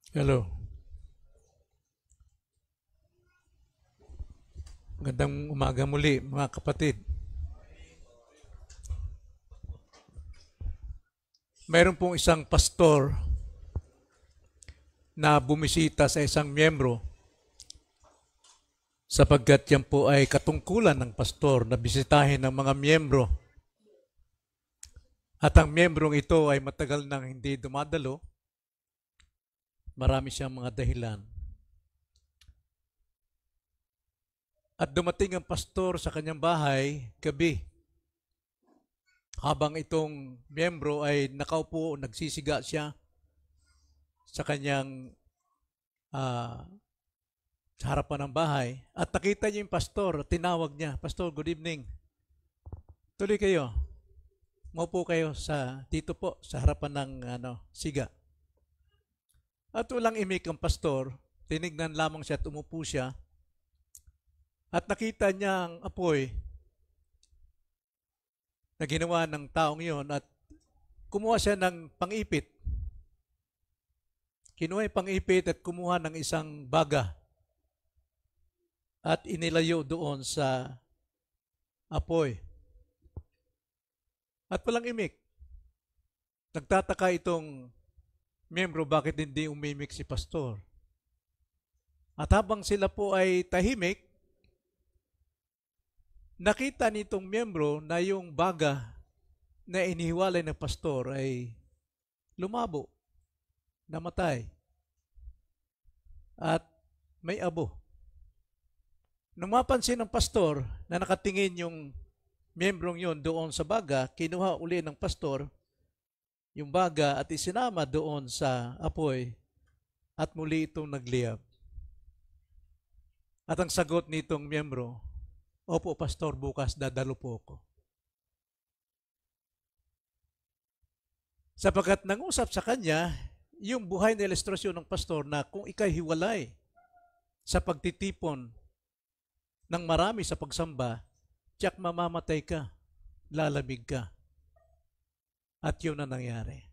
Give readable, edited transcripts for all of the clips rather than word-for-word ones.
Hello. Magandang umaga muli, mga kapatid. Mayroon pong isang pastor na bumisita sa isang miyembro sapagkat yan po ay katungkulan ng pastor na bisitahin ng mga miyembro. At ang miyembrong ito ay matagal nang hindi dumadalo. Marami siyang mga dahilan. At dumating ang pastor sa kanyang bahay gabi. Habang itong miyembro ay nakaupo, nagsisiga siya sa kanyang ah, sa harapan ng bahay at nakita niya yung pastor, tinawag niya, "Pastor, good evening. Tuloy kayo. Maupo kayo dito po sa harapan ng siga." At walang imik ang pastor, tinignan lamang siya at umupo siya at nakita niya ang apoy na ginawa ng taong iyon at kumuha siya ng pangipit. Kinuha yung pangipit at kumuha ng isang baga at inilayo doon sa apoy. At walang imik. Nagtataka itong miyembro bakit hindi umimik si pastor. At habang sila po ay tahimik, nakita nitong miyembro na yung baga na inihiwalay ng pastor ay lumabo, namatay, at may abo. Nung mapansin ng pastor na nakatingin yung miyembrong yon doon sa baga, kinuha uli ng pastor yung baga at isinama doon sa apoy at muli itong nagliyab. At ang sagot nitong miyembro, "Opo, pastor, bukas dadalo po ako." Sapagkat nangusap sa kanya yung buhay na ilustrasyon ng pastor na kung ikay hiwalay sa pagtitipon ng marami sa pagsamba, tiyak mamamatay ka, lalamig ka. At yun ang nangyari.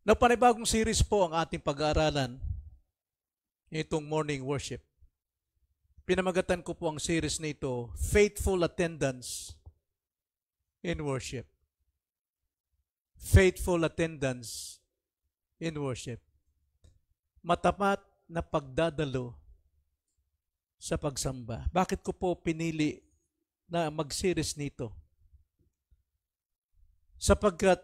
Na panibagong series po ang ating pag-aaralan itong morning worship. Pinamagatan ko po ang series na ito, Faithful Attendance in Worship. Faithful Attendance in Worship. Matapat na pagdadalo sa pagsamba. Bakit ko po pinili na mag-series nito? Sapagkat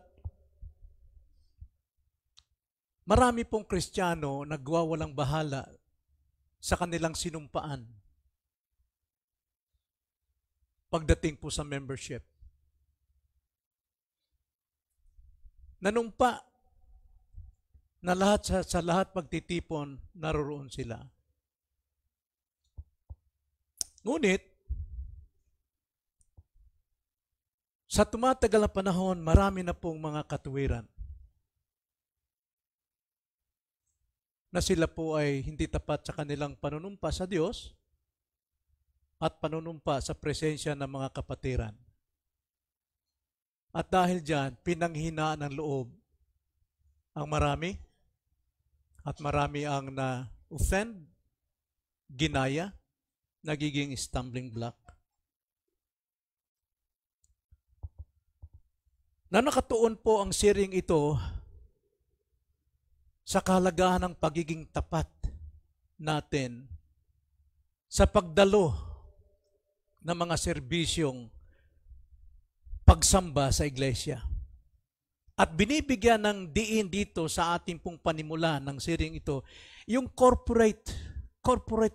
marami pong Kristiyano nagwawalang bahala sa kanilang sinumpaan pagdating po sa membership. Nanumpa na sa lahat pagtitipon, naroroon sila. Ngunit, sa tumatagal na panahon, marami na pong mga katuwiran na sila po ay hindi tapat sa kanilang panunumpa sa Diyos at panunumpa sa presensya ng mga kapatiran. At dahil dyan, pinanghinaan ng loob ang marami at marami ang na-offend, ginaya, nagiging stumbling block. Na nakatuon po ang sharing ito sa kahalagahan ng pagiging tapat natin sa pagdalo ng mga serbisyong pagsamba sa iglesia. At binibigyan ng diin dito sa ating pong panimula ng sharing ito, yung corporate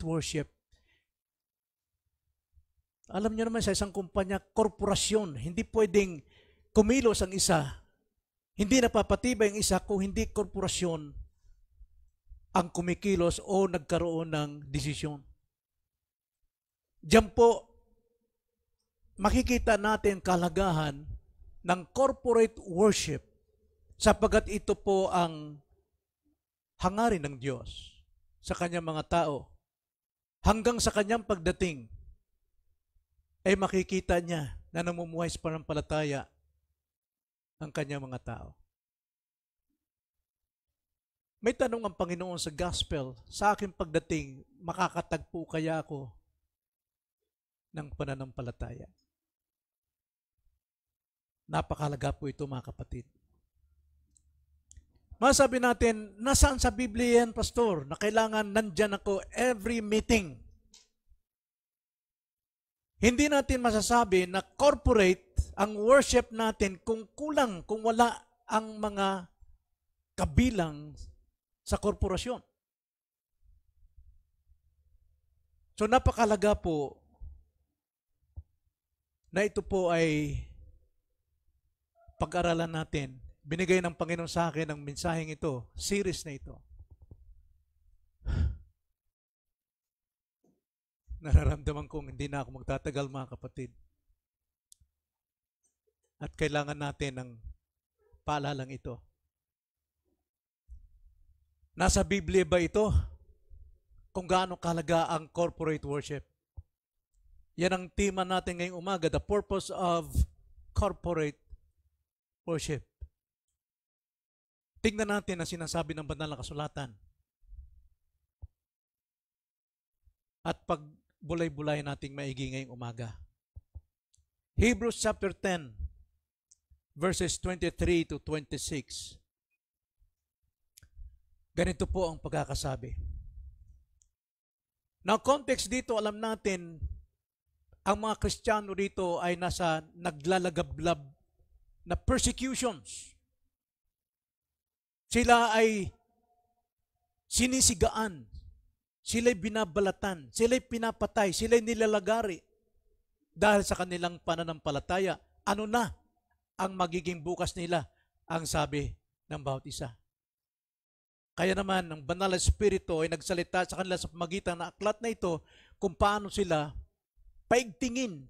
worship. Alam niyo naman sa isang kumpanya, korporasyon, hindi pwedeng kumilos ang isa. Hindi napapatibay ang isa kung hindi korporasyon ang kumikilos o nagkaroon ng desisyon. Diyan po, makikita natin kalagahan ng corporate worship sapagkat ito po ang hangarin ng Diyos sa kanyang mga tao. Hanggang sa kanyang pagdating, ay makikita niya na namumuhay sa pananampalataya ang kanyang mga tao. May tanong ang Panginoon sa gospel, sa aking pagdating, makakatagpo kaya ako ng pananampalataya? Napakalaga po ito mga kapatid. Masabi natin, nasaan sa Biblia yan, Pastor, na kailangan nandyan ako every meeting? Hindi natin masasabi na corporate ang worship natin kung kulang, kung wala ang mga kabilang sa korporasyon. So napakalaga po na ito po ay pag-aralan natin. Binigay ng Panginoon sa akin ang mensaheng ito, series na ito. Nararamdaman kong hindi na ako magtatagal mga kapatid. At kailangan natin ng paalalang ito. Nasa Biblia ba ito? Kung gaano kahalaga ang corporate worship. Yan ang tema natin ngayong umaga, the purpose of corporate worship. Tingnan natin ang sinasabi ng banal na kasulatan. At pagbulay-bulay nating maigi ngayong umaga. Hebrews chapter 10, verses 23 to 26. Ganito po ang pagkakasabi. Now, context dito, alam natin, ang mga Kristiyano dito ay nasa naglalagablab na persecutions. Sila ay sinisigaan. Sila'y binabalatan. Sila'y pinapatay. Sila'y nilalagari. Dahil sa kanilang pananampalataya, ano na ang magiging bukas nila? Ang sabi ng bawat isa. Kaya naman, ang banal na espiritu ay nagsalita sa kanila sa pamagitan ng aklat na ito kung paano sila paigtingin,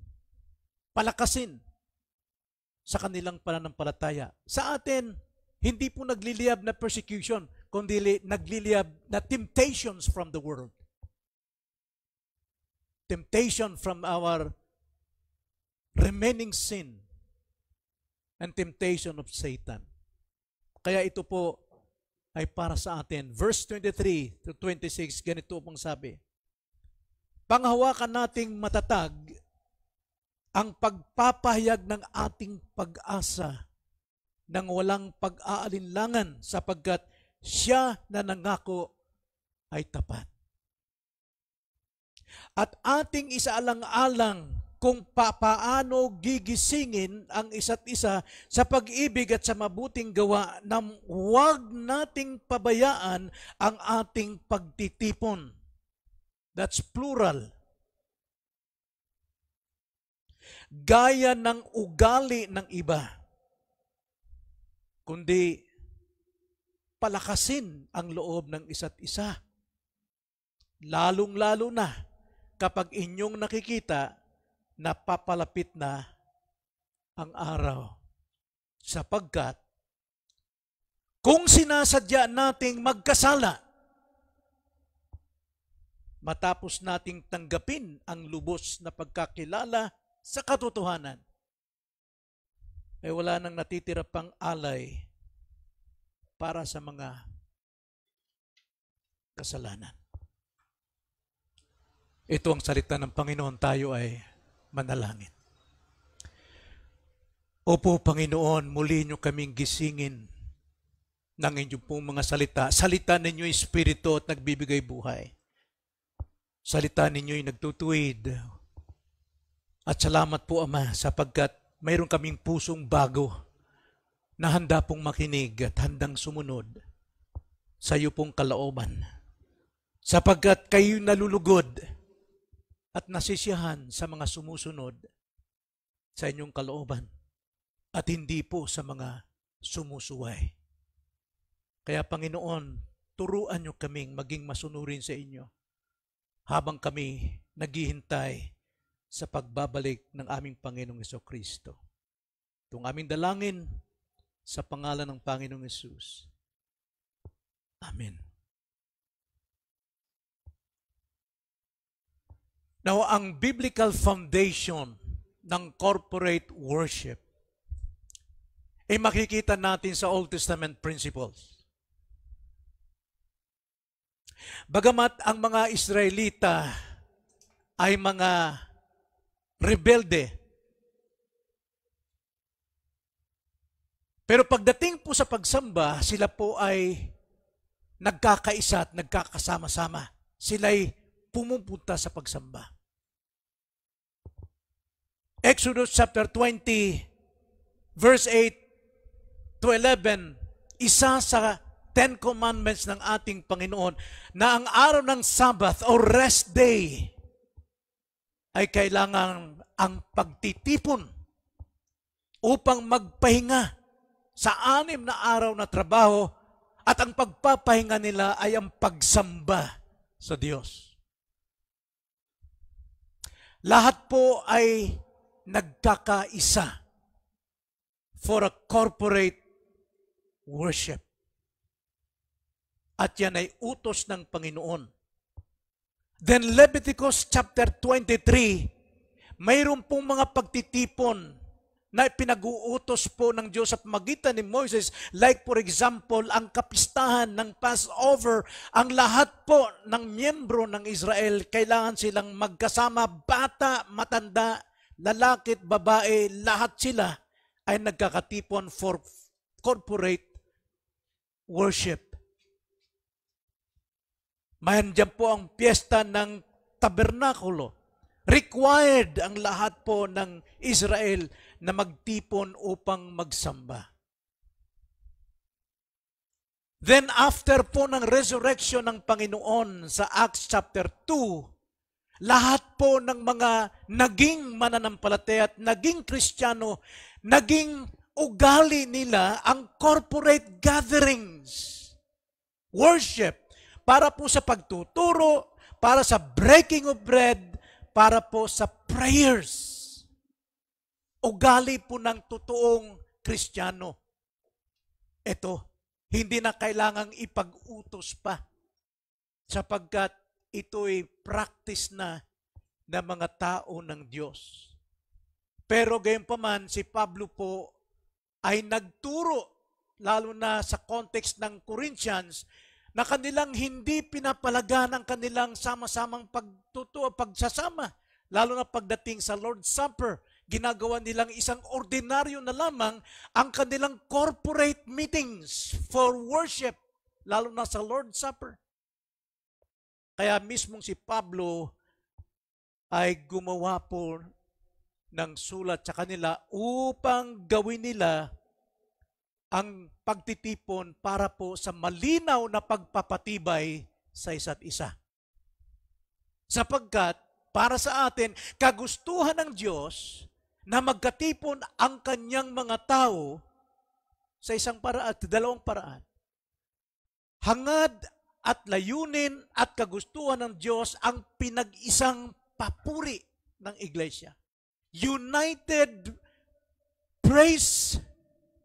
palakasin sa kanilang pananampalataya. Sa atin, hindi po nagliliyab na persecution, kundi nagliliyab na temptations from the world. Temptation from our remaining sin and temptation of Satan. Kaya ito po ay para sa atin. Verse 23 to 26, ganito pong sabi. Panghawakan nating matatag ang pagpapahayag ng ating pag-asa nang walang pag-aalinlangan sapagkat siya na nangako ay tapat. At ating isaalang-alang kung paano gigisingin ang isa't isa sa pag-ibig at sa mabuting gawa na huwag nating pabayaan ang ating pagtitipon. That's plural. Gaya ng ugali ng iba, kundi palakasin ang loob ng isa't isa. Lalong-lalo na kapag inyong nakikita na papalapit na ang araw. Sapagkat kung sinasadya nating magkasala, matapos nating tanggapin ang lubos na pagkakilala sa katotohanan, ay wala nang natitira pang alay para sa mga kasalanan. Ito ang salita ng Panginoon, tayo ay manalangin. Opo, Panginoon, muli niyo kaming gisingin ng inyong pong mga salita. Salita ninyo yung Espiritu at nagbibigay buhay. Salita ninyo yung nagtutuwid. At salamat po, Ama, sapagkat mayroon kaming pusong bago na handa pong makinig at handang sumunod sa iyo pong kalooban. Sapagkat kayo nalulugod at nasisiyahan sa mga sumusunod sa inyong kalooban at hindi po sa mga sumusuway. Kaya Panginoon, turuan niyo kaming maging masunurin sa inyo habang kami naghihintay sa pagbabalik ng aming Panginoong Jesucristo. Itong aming dalangin sa pangalan ng Panginoong Jesus. Amen. Now, ang biblical foundation ng corporate worship ay makikita natin sa Old Testament principles. Bagamat ang mga Israelita ay mga rebelde, pero pagdating po sa pagsamba, sila po ay nagkakaisa at nagkakasama-sama. Sila'y pumupunta sa pagsamba. Exodus chapter 20, verse 8 to 11, isa sa Ten Commandments ng ating Panginoon na ang araw ng Sabbath o rest day ay kailangan ang pagtitipon upang magpahinga sa 6 na araw na trabaho, at ang pagpapahinga nila ay ang pagsamba sa Diyos. Lahat po ay nagkakaisa for a corporate worship. At yan ay utos ng Panginoon. Then Leviticus chapter 23, mayroon pong mga pagtitipon na pinag-uutos po ng Diyos sa pamagitan ni Moses. Like for example, ang kapistahan ng Passover, ang lahat po ng miyembro ng Israel, kailangan silang magkasama, bata, matanda, lalaki at babae, lahat sila ay nagkakatipon for corporate worship. Mayroon dyan po ang piyesta ng tabernakulo. Required ang lahat po ng Israel na magtipon upang magsamba. Then after po ng resurrection ng Panginoon sa Acts chapter 2, lahat po ng mga naging mananampalataya at naging Kristiyano, naging ugali nila ang corporate gatherings, worship, para po sa pagtuturo, para sa breaking of bread, para po sa prayers. Ugali po ng totoong Kristiyano. Ito, hindi na kailangang ipag-utos pa, sapagkat ito'y practice na ng mga tao ng Diyos. Pero gayunpaman, si Pablo po ay nagturo, lalo na sa context ng Corinthians, na kanilang hindi pinapalagan ang kanilang sama-samang pagsasama, lalo na pagdating sa Lord's Supper. Ginagawa nilang isang ordinaryo na lamang ang kanilang corporate meetings for worship, lalo na sa Lord's Supper. Kaya mismong si Pablo ay gumawa po ng sulat sa kanila upang gawin nila ang pagtitipon para po sa malinaw na pagpapatibay sa isa't isa. Sapagkat para sa atin, kagustuhan ng Diyos na magkatipon ang kanyang mga tao sa isang paraan at dalawang paraan. Hangad at layunin at kagustuhan ng Diyos ang pinag-isang papuri ng iglesia. United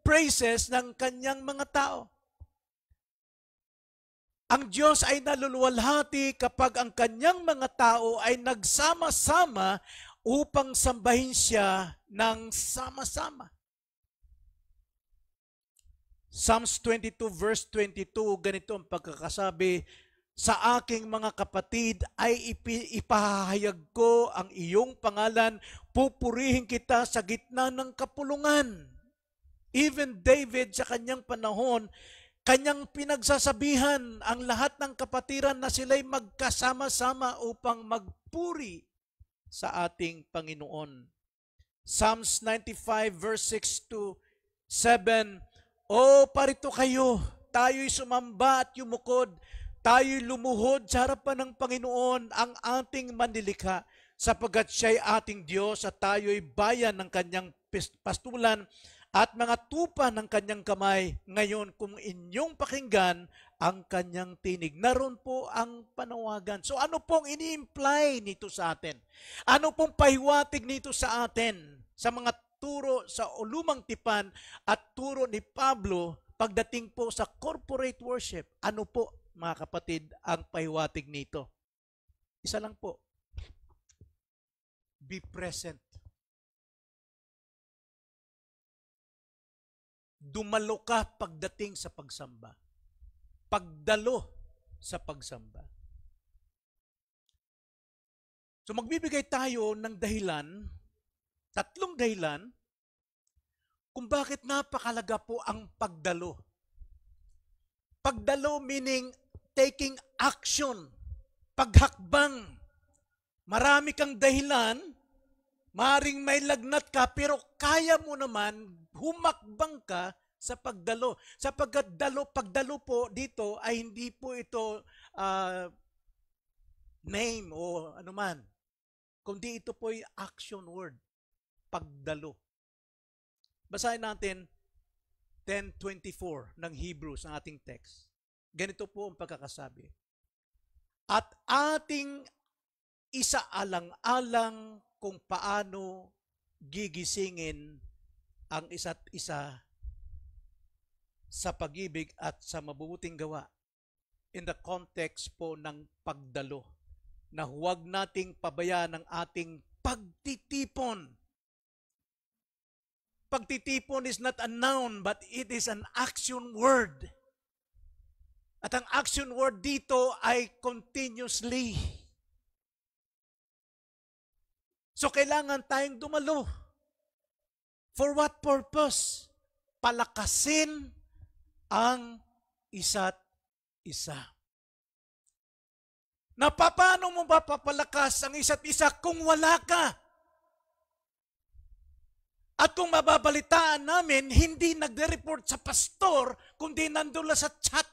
praises ng kanyang mga tao. Ang Diyos ay naluluwalhati kapag ang kanyang mga tao ay nagsama-sama upang sambahin siya ng sama-sama. Psalms 22 verse 22, ganito ang pagkakasabi, sa aking mga kapatid ay ipahahayag ko ang iyong pangalan, pupurihin kita sa gitna ng kapulungan. Even David sa kanyang panahon, kanyang pinagsasabihan ang lahat ng kapatiran na sila'y magkasama-sama upang magpuri sa ating Panginoon. Psalms 95 verse 6 to 7, O parito kayo, tayo'y sumamba at yumukod, tayo'y lumuhod sa harapan ng Panginoon, ang ating manlilikha, sapagkat siya'y ating Diyos at tayo'y bayan ng kanyang pastulan at mga tupa ng kanyang kamay. Ngayon, kung inyong pakinggan ang kanyang tinig. Naroon po ang panawagan. So ano pong ini-imply nito sa atin? Ano pong pahiwatig nito sa atin? Sa mga turo sa Lumang Tipan at turo ni Pablo pagdating po sa corporate worship. Ano po, mga kapatid, ang pahiwatig nito? Isa lang po. Be present. Dumalo ka pagdating sa pagsamba. Pagdalo sa pagsamba. So magbibigay tayo ng dahilan, 3 dahilan, kung bakit napakalaga po ang pagdalo. Pagdalo meaning taking action, paghakbang. Marami kang dahilan, maring may lagnat ka, pero kaya mo naman humakbang ka sa pagdalo. Sapagkat pagdalo po dito ay hindi po ito name o anuman, kundi ito po ay action word, pagdalo. Basahin natin 10:24 ng Hebrews, ng ating text. Ganito po ang pagkakasabi. At ating isaalang-alang kung paano gigisingin ang isa't isa sa pag-ibig at sa mabubuting gawa in the context po ng pagdalo, na huwag nating pabayaan ang ating pagtitipon. Pagtitipon is not a noun, but it is an action word. At ang action word dito ay continuously. So kailangan tayong dumalo. For what purpose? Palakasin ang isa't isa. Na paano mo ba papalakas ang isa't isa kung wala ka? At kung mababalitaan namin, hindi nagre-report sa pastor, kundi nandun sa chat.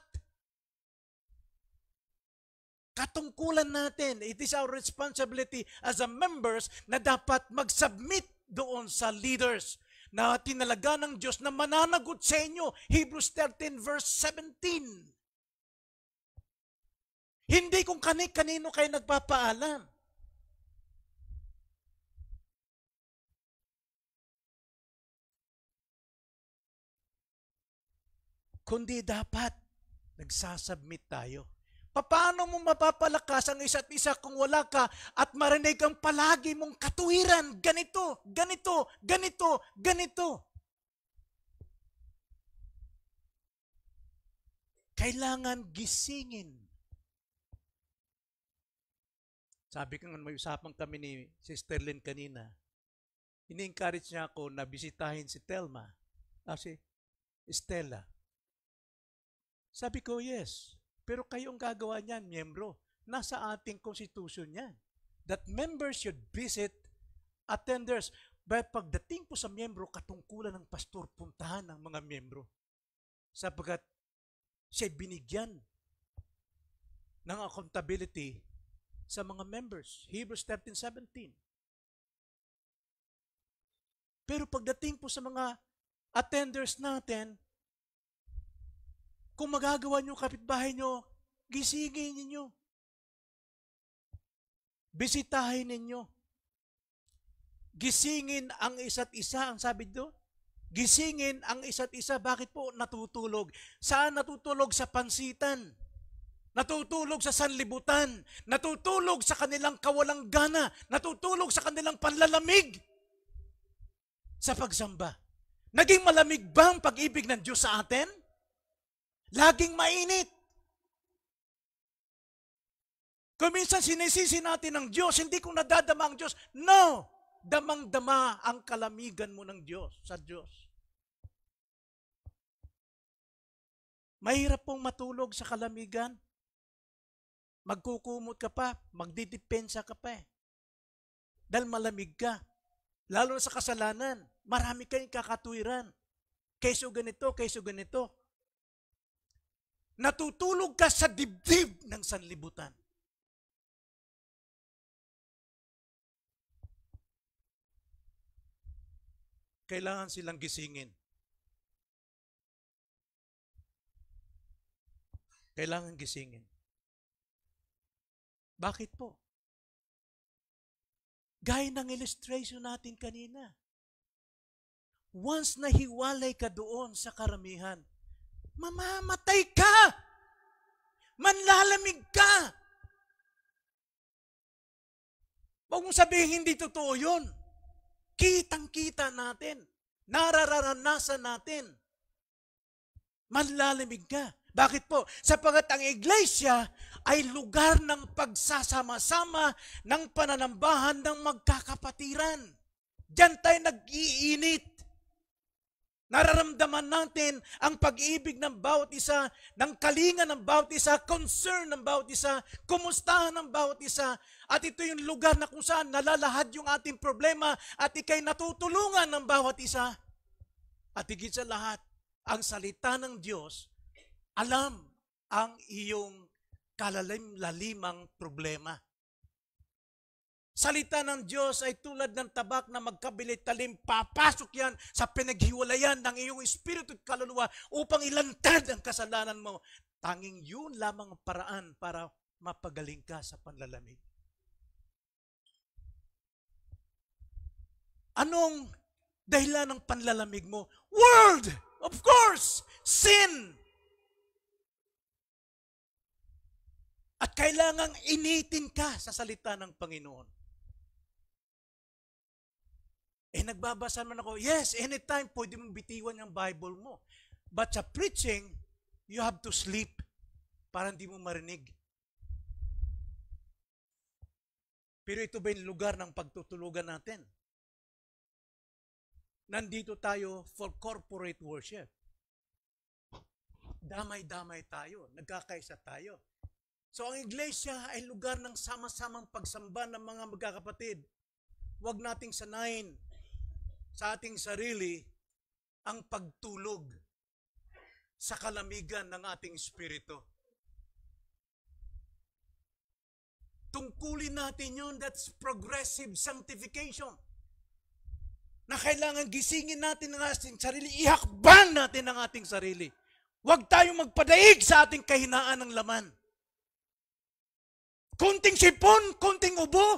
Katungkulan natin, it is our responsibility as a members na dapat mag-submit doon sa leaders na tinalaga ng Diyos na mananagot sa inyo. Hebrews 13 verse 17. Hindi kung kanino kayo nagpapaalam. Kundi dapat nagsasubmit tayo. Paano mo mapapalakas ang isa't isa kung wala ka at marinig ang palagi mong katuwiran? Ganito, ganito, ganito, ganito. Kailangan gisingin. Sabi ko nga, may usapan kami ni Sister Lynn kanina. Ini-encourage niya ako na bisitahin si Telma. Si Estela. Sabi ko, yes. Pero kayo ang gagawa niyan, miyembro. Nasa ating constitution yan. That members should visit attenders. But pagdating po sa miyembro, katungkulan ng pastor, puntahan ng mga miyembro. Sapagkat siya binigyan ng accountability sa mga members. Hebrews 13:17. Pero pagdating po sa mga attenders natin, kung magagawa nyo kapitbahay nyo, gisingin ninyo. Bisitahin ninyo. Gisingin ang isa't isa, ang sabi doon. Gisingin ang isa't isa. Bakit po natutulog? Saan natutulog? Sa pansitan. Natutulog sa sanlibutan. Natutulog sa kanilang kawalang gana. Natutulog sa kanilang panlalamig. Sa pagsamba. Naging malamig ba ang pag-ibig ng Diyos sa atin? Laging mainit. Kung minsan sinisisi natin ng Diyos, hindi kung nadadama ang Diyos. No! Damang-dama ang kalamigan mo ng Diyos, sa Diyos. Mahirap pong matulog sa kalamigan. Magkukumot ka pa, magdidepensa ka pa eh. Dahil malamig ka. Lalo na sa kasalanan, marami kayong kakatuwiran. Kayso ganito, kayso ganito. Natutulog ka sa dibdib ng sanlibutan. Kailangan silang gisingin. Kailangan gisingin. Bakit po? Gaya ng illustration natin kanina. Once nahiwalay ka doon sa karamihan, mamamatay ka! Manlalamig ka! Huwag mong sabihin hindi totoo yun. Kitang-kita natin. Nararanasan natin. Manlalamig ka. Bakit po? Sapagat ang iglesia ay lugar ng pagsasama-sama ng pananambahan ng magkakapatiran. Diyan tayo nag-iinit. Nararamdaman natin ang pag-ibig ng bawat isa, ng kalinga ng bawat isa, concern ng bawat isa, kumustahan ng bawat isa. At ito yung lugar na kung saan nalalahad yung ating problema at ikay natutulungan ng bawat isa. At higit sa lahat, ang salita ng Diyos, alam ang iyong kalalim-lalimang problema. Salita ng Diyos ay tulad ng tabak na magkabilit-talim. Papasok yan sa pinaghiwalayan ng iyong espiritu at kaluluwa upang ilantad ang kasalanan mo. Tanging yun lamang ang paraan para mapagaling ka sa panlalamig. Anong dahilan ng panlalamig mo? World! Of course! Sin! At kailangang initin ka sa salita ng Panginoon. Nagbabasa man ako, yes, anytime pwede mong bitiwan yung Bible mo. But sa preaching, you have to sleep para hindi mo marinig. Pero ito ba yung lugar ng pagtutulugan natin? Nandito tayo for corporate worship. Damay-damay tayo, nagkakaisa tayo. So ang iglesia ay lugar ng sama-samang pagsamba ng mga magkakapatid. Huwag nating sanayin sa ating sarili ang pagtulog sa kalamigan ng ating espiritu. Tungkulin natin yun, that's progressive sanctification. Na kailangan gisingin natin ang ating sarili, ihakbang natin ang ating sarili. Huwag tayong magpadaig sa ating kahinaan ng laman. Kunting sipon, kunting ubo.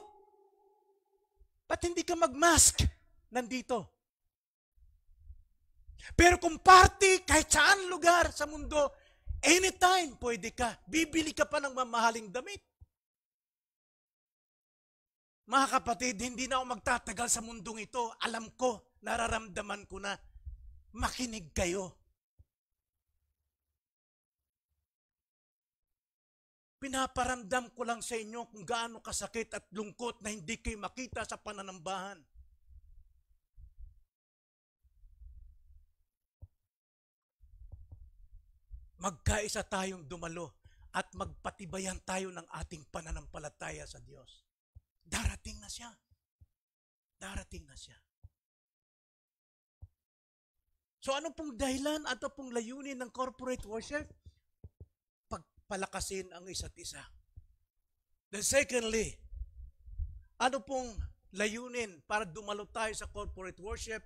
Ba't hindi ka mag-mask? Nandito. Pero kung party, kahit saan lugar sa mundo, anytime pwede ka. Bibili ka pa ng mamahaling damit. Mga kapatid, hindi na ako magtatagal sa mundong ito. Alam ko, nararamdaman ko na. Makinig kayo. Pinaparamdam ko lang sa inyo kung gaano kasakit at lungkot na hindi kayo makita sa pananambahan. Magkaisa tayong dumalo at magpatibayan tayo ng ating pananampalataya sa Diyos. Darating na siya. Darating na siya. So ano pong dahilan at pong layunin ng corporate worship? Pagpalakasin ang isa't isa. Then secondly, ano pong layunin para dumalo tayo sa corporate worship?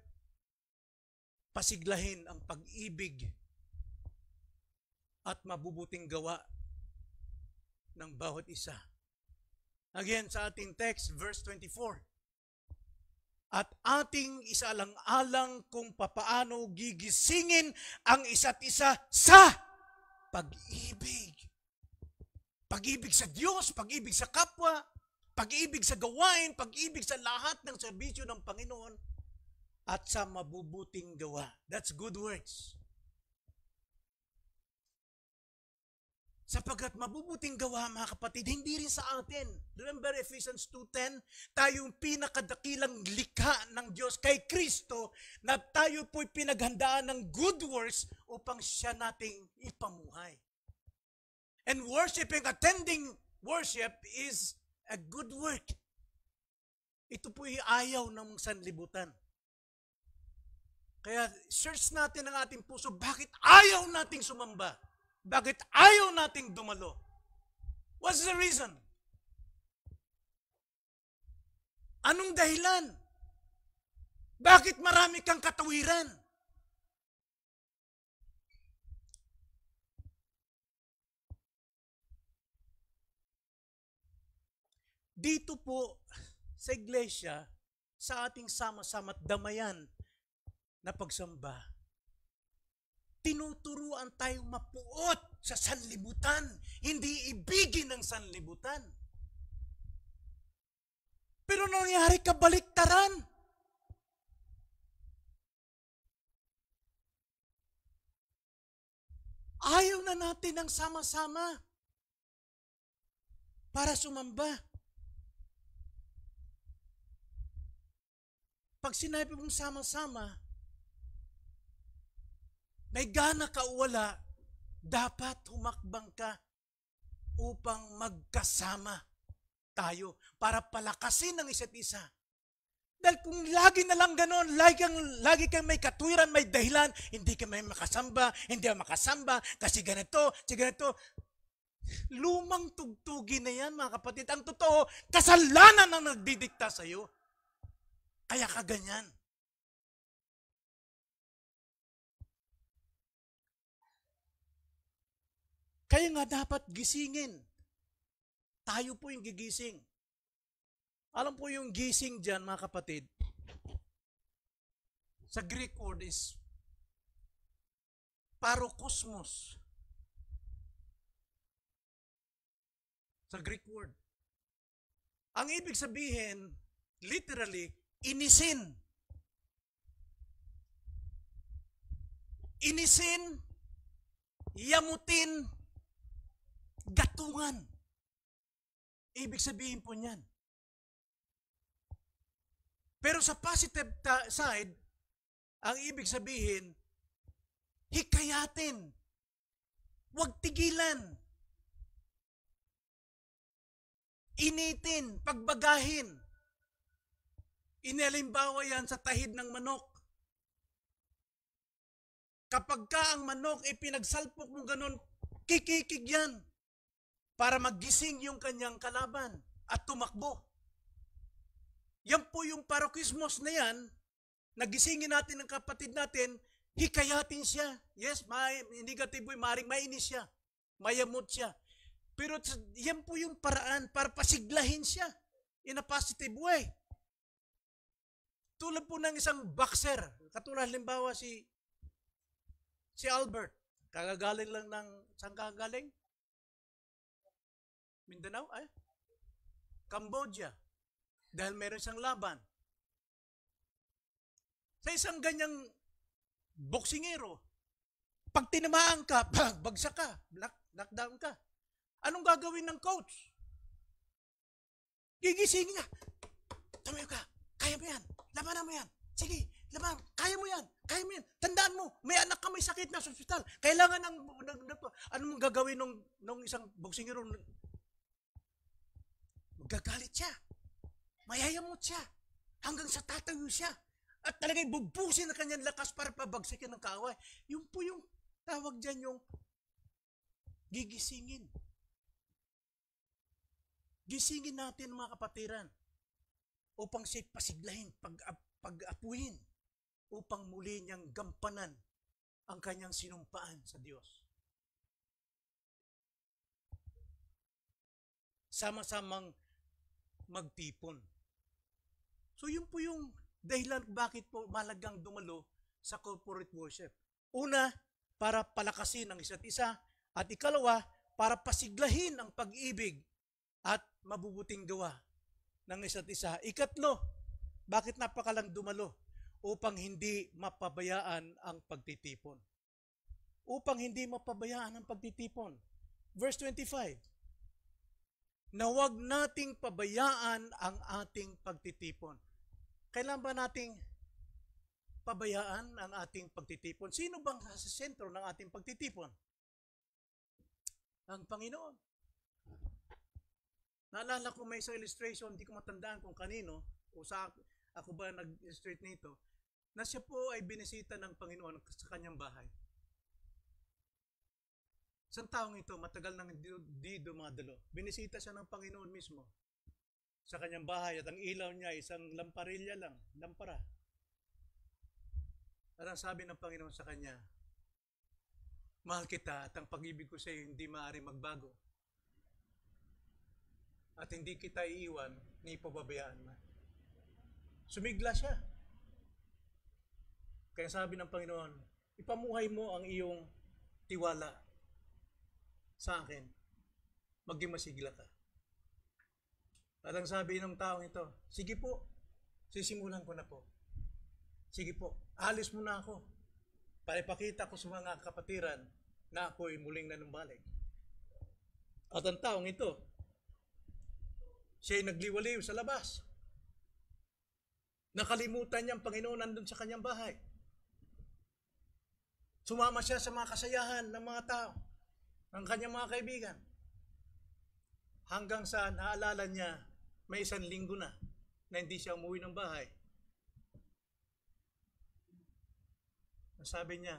Pasiglahin ang pag-ibig at mabubuting gawa ng bawat isa. Again, sa ating text, verse 24. At ating isaalang-alang kung papaano gigisingin ang isa't isa sa pag-ibig. Pag-ibig sa Diyos, pag-ibig sa kapwa, pag-ibig sa gawain, pag-ibig sa lahat ng serbisyo ng Panginoon, at sa mabubuting gawa. That's good works. Sapagkat mabubuting gawa, mga kapatid, hindi rin sa atin. Remember Ephesians 2:10? Tayong pinakadakilang likha ng Diyos kay Kristo na tayo po'y pinaghandaan ng good works upang siya nating ipamuhay. And worshiping, attending worship is a good work. Ito po'y ayaw ng sanlibutan. Kaya search natin ang ating puso, bakit ayaw nating sumamba? Bakit ayaw nating dumalo? What's the reason? Anong dahilan? Bakit marami kang katawiran? Dito po sa iglesia, sa ating sama-sama at damayan na pagsamba, tinuturuan tayong mapuot sa sanlibutan, hindi ibigin ng sanlibutan. Pero nangyari kabaliktaran. Ayaw na natin ng sama-sama para sumamba. Pag sinabi mong sama-sama, may gana ka o wala, dapat humakbang ka upang magkasama tayo para palakasin ang isa't isa. Dahil kung lagi na lang ganon, lagi kang may katwiran, may dahilan, hindi ka may makasamba, hindi ka makasamba, kasi ganito, lumang tugtugin na yan, mga kapatid. Ang totoo, kasalanan ang nagdidikta sa'yo. Kaya ka ganyan. Kaya nga dapat gisingin. Tayo po yung gigising. Alam po yung gising dyan, mga kapatid, sa Greek word is parokosmos. Sa Greek word. Ang ibig sabihin, literally, inisin. Inisin, yamutin, gatungan. Ibig sabihin po niyan. Pero sa positive side, ang ibig sabihin, hikayatin. Huwag tigilan. Initin, pagbagahin. Inalimbawa yan sa tahid ng manok. Kapag ka ang manok ay pinagsalpok mo ganun, kikikig yan para magising yung kanyang kalaban at tumakbo. Yan po yung parokismos na yan, nagisingin natin ng kapatid natin, hikayatin siya. Yes, negative boy, maring mainis siya, mayamot siya. Pero yan po yung paraan para pasiglahin siya in a positive way. Tulad po ng isang boxer, katulad halimbawa si Albert, kagagaling lang ng, saan kagagaling? Mindanao? Cambodia. Dahil meron siyang laban. Sa isang ganyang boksingero, pag tinamaan ka, bagsak ka, knockdown ka. Anong gagawin ng coach? Gigisingin niya. Tumayo ka, kaya mo yan, labanan mo yan. Sige, laban, kaya mo yan, kaya mo yan. Tandaan mo, may anak ka may sakit na sa ospital. Kailangan anong gagawin nung isang boksingero? Magagalit siya. Mayayamot siya hanggang sa tatayo siya at talagang bubusin na kanyang lakas para pabagsakin ng kaaway. Yung po yung tawag dyan yung gigisingin. Gisingin natin mga kapatiran upang siya pasiglahin, pag-apuhin, upang muli niyang gampanan ang kanyang sinumpaan sa Diyos. Sama-samang magtipon. So yun po yung dahilan bakit po malagang dumalo sa corporate worship. Una, para palakasin ang isa't isa. At ikalawa, para pasiglahin ang pag-ibig at mabubuting gawa ng isa't isa. Ikatlo, bakit napakalang dumalo? Upang hindi mapabayaan ang pagtitipon. Upang hindi mapabayaan ang pagtitipon. Verse 25, na huwag nating pabayaan ang ating pagtitipon. Kailan ba nating pabayaan ang ating pagtitipon? Sino bang sa sentro ng ating pagtitipon? Ang Panginoon. Naalala ko may isang illustration, hindi ko matandaan kung kanino, o sa ako ba nag-illustrate nito, na siya po ay binisita ng Panginoon sa kanyang bahay. Isang taong ito, matagal nang di dumadalo. Binisita siya ng Panginoon mismo sa kanyang bahay at ang ilaw niya isang lamparilla lang, lampara. At ang sabi ng Panginoon sa kanya, mahal kita at ang pag-ibig ko sa iyo hindi maaari magbago. At hindi kita iiwan ni pababayaan man. Sumigla siya. Kaya sabi ng Panginoon, ipamuhay mo ang iyong tiwala sa akin. Maging masigla ka. At ang sabi ng taong ito, sige po, sisimulan ko na po. Sige po, alis mo na ako para ipakita ko sa mga kapatiran na ako'y muling nanumbalik. At ang taong ito, siya'y nagliwaliw sa labas. Nakalimutan niya ang Panginoon nandun sa kanyang bahay. Sumama siya sa mga kasayahan ng mga tao, ng kanyang mga kaibigan. Hanggang sa naalala niya, may 1 linggo na hindi siya umuwi ng bahay. Sabi niya,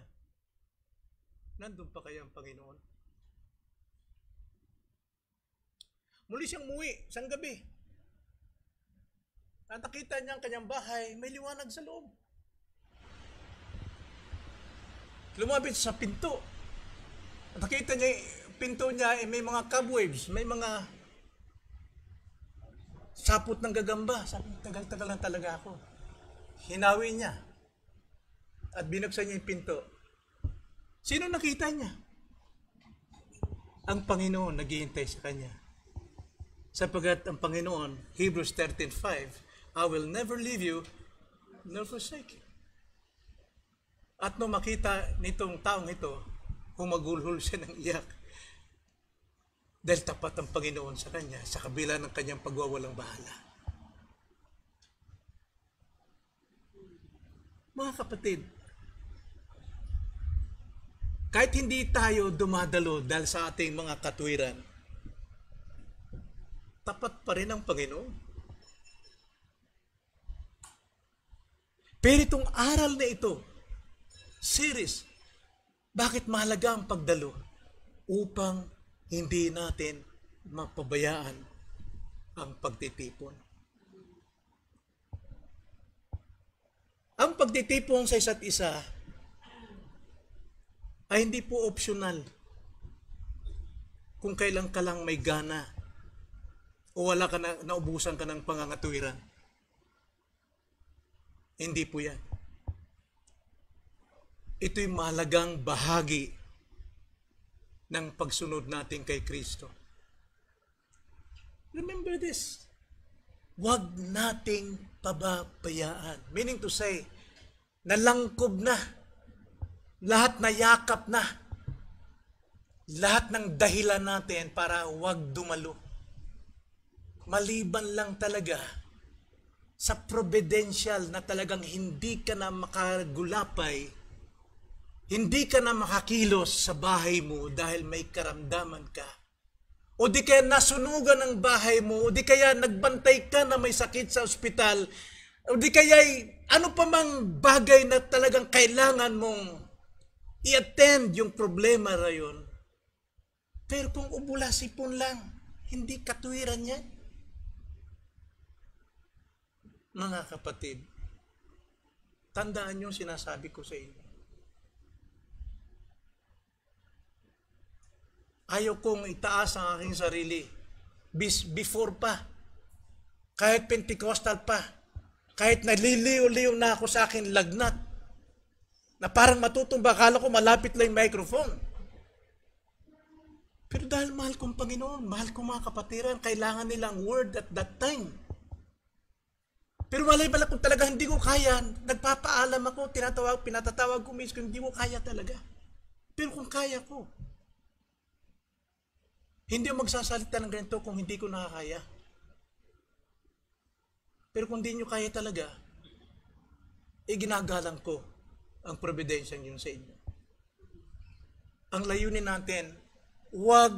nandun pa kaya ang Panginoon? Muli siyang umuwi, isang gabi. At nakita niya ang kanyang bahay, may liwanag sa loob. Lumapit sa pinto. At nakita niya, pinto niya, may mga cobwebs, may mga sapot ng gagamba. Sabi, tagal-tagal lang talaga ako. Hinawi niya. At binuksan niya yung pinto. Sino nakita niya? Ang Panginoon naghihintay sa kanya. Sapagat ang Panginoon, Hebrews 13:5, I will never leave you nor forsake you. At nung makita nitong taong ito, humagulhol siya ng iyak. Dahil tapat ang Panginoon sa kanya, sa kabila ng kanyang pagwawalang bahala. Mga kapatid, kahit hindi tayo dumadalo dahil sa ating mga katwiran, tapat pa rin ang Panginoon. Pero itong aral na ito, series, bakit mahalaga ang pagdalo? Upang hindi natin mapabayaan ang pagtitipon. Ang pagtitipon sa isa't isa ay hindi po optional. Kung kailan ka lang may gana o wala ka na, naubusan ka ng pangangatwiran. Hindi po yan. Ito'y mahalagang bahagi ng pagsunod natin kay Kristo. Remember this. Huwag nating pababayaan. Meaning to say, nalangkob na. Lahat na yakap na. Lahat ng dahilan natin para huwag dumalo. Maliban lang talaga sa providential na talagang hindi ka na makagulapay, hindi ka na makakilos sa bahay mo dahil may karamdaman ka. O di kaya nasunugan ang bahay mo, o di kaya nagbantay ka na may sakit sa ospital, o di kaya ano pa mang bagay na talagang kailangan mong i-attend yung problema na yun. Pero kung ubula-sipon lang, hindi katwiran yan. Mga kapatid, tandaan nyo sinasabi ko sa inyo. Ayaw kong itaas ang aking sarili before pa, kahit Pentecostal pa, kahit naliliw-liw na ako sa aking lagnat, na parang matutumba, akala ko malapit lang yung microphone. Pero dahil mahal kong Panginoon, mahal kong mga kapatiran, kailangan nilang word at that time. Pero malay pala kung talaga hindi ko kaya, nagpapaalam ako, pinatatawag ko mismo, hindi ko kaya talaga. Pero kung kaya ko, hindi ako magsasalita ng ganito kung hindi ko nakakaya. Pero kung hindi nyo kaya talaga, ginagalang ko ang providensya yun sa inyo. Ang layunin natin, huwag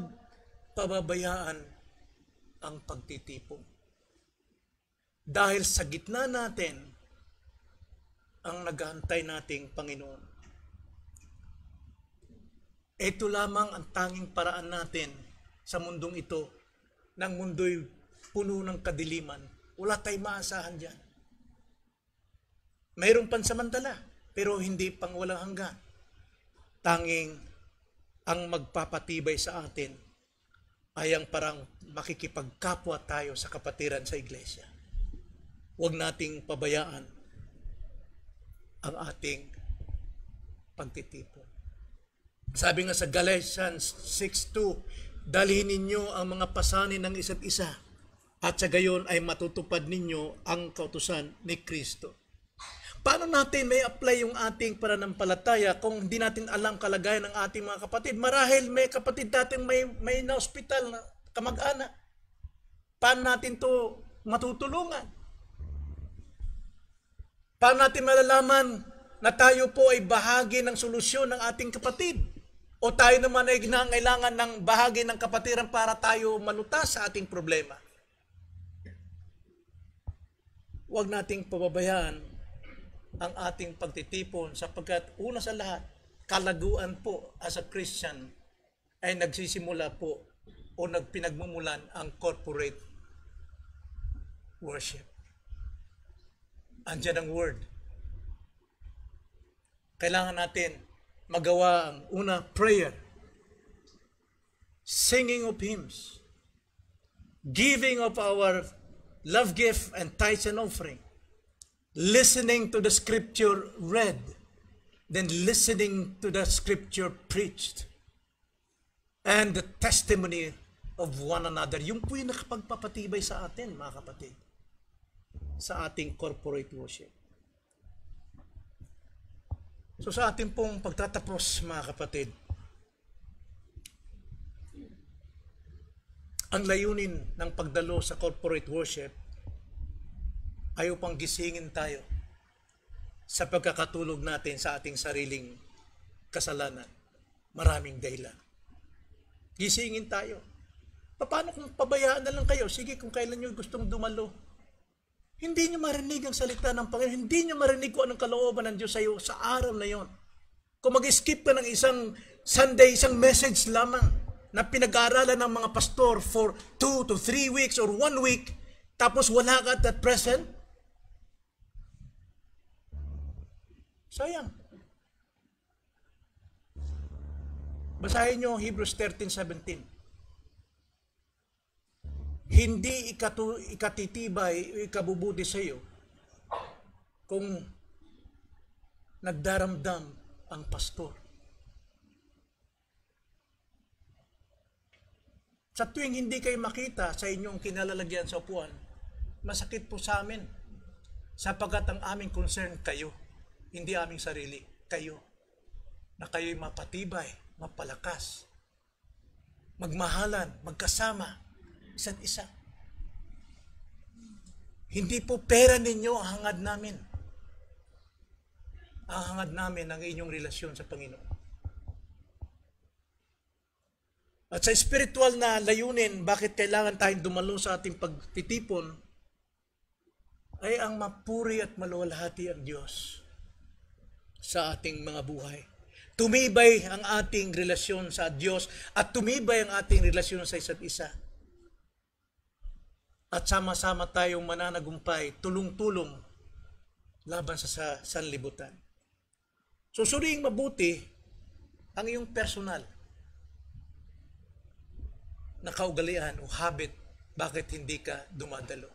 pababayaan ang pagtitipon. Dahil sa gitna natin, ang naghahantay nating Panginoon. Ito lamang ang tanging paraan natin sa mundong ito, ng mundo'y puno ng kadiliman. Wala tayong maasahan dyan. Mayroong pansamantala, pero hindi pang walang hanggan. Tanging ang magpapatibay sa atin ay ang parang makikipagkapwa tayo sa kapatiran sa iglesia. Huwag nating pabayaan ang ating pagtitipon. Sabi nga sa Galatians 6:2, dalhin ninyo ang mga pasanin ng isa't isa at sa gayon ay matutupad ninyo ang kautusan ni Kristo. Paano natin may apply yung ating pananampalataya kung hindi natin alam kalagayan ng ating mga kapatid? Marahil may kapatid natin may na ospital na kamag-anak. Paano natin to matutulungan? Paano natin malalaman na tayo po ay bahagi ng solusyon ng ating kapatid? O tayo naman ay nangailangan ng bahagi ng kapatiran para tayo malutas sa ating problema? Huwag nating pababayaan ang ating pagtitipon sapagkat una sa lahat, kalaguan po as a Christian ay nagsisimula po o nagpinagmumulan ang corporate worship. Andiyan ang word. Kailangan natin magawa ang una, prayer, singing of hymns, giving of our love gift and tithes and offering, listening to the scripture read, then listening to the scripture preached, and the testimony of one another. Yung po yung nakapagpapatibay sa atin, mga kapatid, sa ating corporate worship. So sa ating pong pagtatapos, mga kapatid, ang layunin ng pagdalo sa corporate worship ay upang gisingin tayo sa pagkakatulog natin sa ating sariling kasalanan. Maraming dahilan. Gisingin tayo. Paano kung pabayaan na lang kayo? Sige, kung kailan nyo gustong dumalo. Hindi nyo marinig ang salita ng Panginoon. Hindi nyo marinig kung anong kalooban ng Diyos sa iyo sa araw na yon. Kung mag-skip ka ng isang Sunday, isang message lamang na pinag-aaralan ng mga pastor for 2 to 3 weeks or 1 week, tapos wala ka at present, sayang. Basahin nyo Hebrews 13:17. Hindi ikatitibay, ikabubuti sa iyo kung nagdaramdam ang pastor. Sa tuwing hindi kayo makita sa inyong kinalalagyan sa upuan, masakit po sa amin sapagkat ang aming concern kayo, hindi aming sarili, kayo. Na kayo'y mapatibay, mapalakas, magmahalan, magkasama, isa't isa. Hindi po pera ninyo ang hangad namin. Ang hangad namin ang inyong relasyon sa Panginoon. At sa spiritual na layunin, bakit kailangan tayong dumalo sa ating pagtitipon, ay ang mapuri at maluwalhati ang Diyos sa ating mga buhay. Tumibay ang ating relasyon sa Diyos at tumibay ang ating relasyon sa isa't isa. At sama-sama tayong mananagumpay, tulong-tulong laban sa sanlibutan. Susuriing mabuti ang iyong personal na kaugalian o habit bakit hindi ka dumadalo.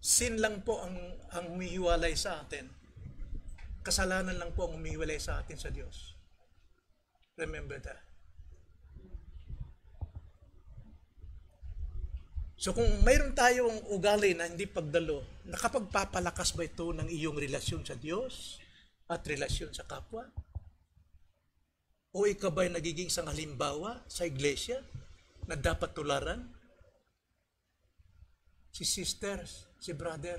Sin lang po ang umihiwalay sa atin. Kasalanan lang po ang umihiwalay sa atin sa Diyos. Remember that. So kung mayroon tayong ugali na hindi pagdalo, nakapagpapalakas ba ito ng iyong relasyon sa Diyos at relasyon sa kapwa? O ikaw ba'y nagiging isang halimbawa sa iglesia na dapat tularan? Si sister, si brother,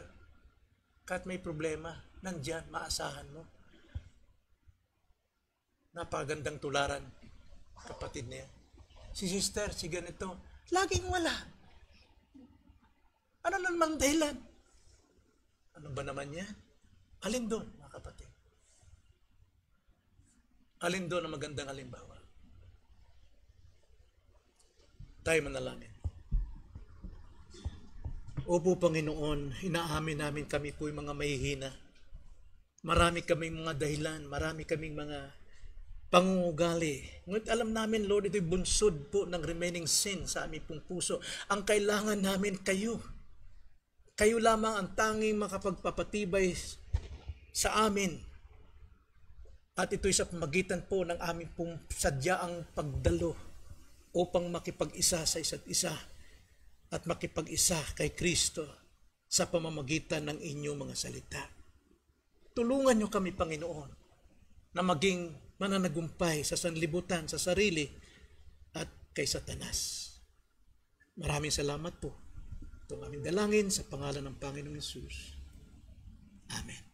kahit may problema, nandyan, maasahan mo. Napagandang tularan, kapatid niya. Si sister, si ganito, laging wala. Ano naman dahilan? Ano ba naman yan? Alin doon, mga kapatid? Alin doon ang magandang halimbawa? Tayo manalangin. Opo, Panginoon, inaamin namin kami po yung mga mahihina. Marami kaming mga dahilan, marami kaming mga pangungugali. Ngunit alam namin, Lord, ito'y bunsod po ng remaining sin sa aming pong puso. Ang kailangan namin kayo. Kayo lamang ang tanging makapagpapatibay sa amin. At ito'y sa pamagitan po ng aming pong sadyaang pagdalo upang makipag-isa sa isa't isa at makipag-isa kay Kristo sa pamamagitan ng inyong mga salita. tulungan niyo kami, Panginoon, na maging mananagumpay sa sanlibutan, sa sarili, at kay Satanas. Maraming salamat po. Ito ang aming dalangin sa pangalan ng Panginoong Hesus. Amen.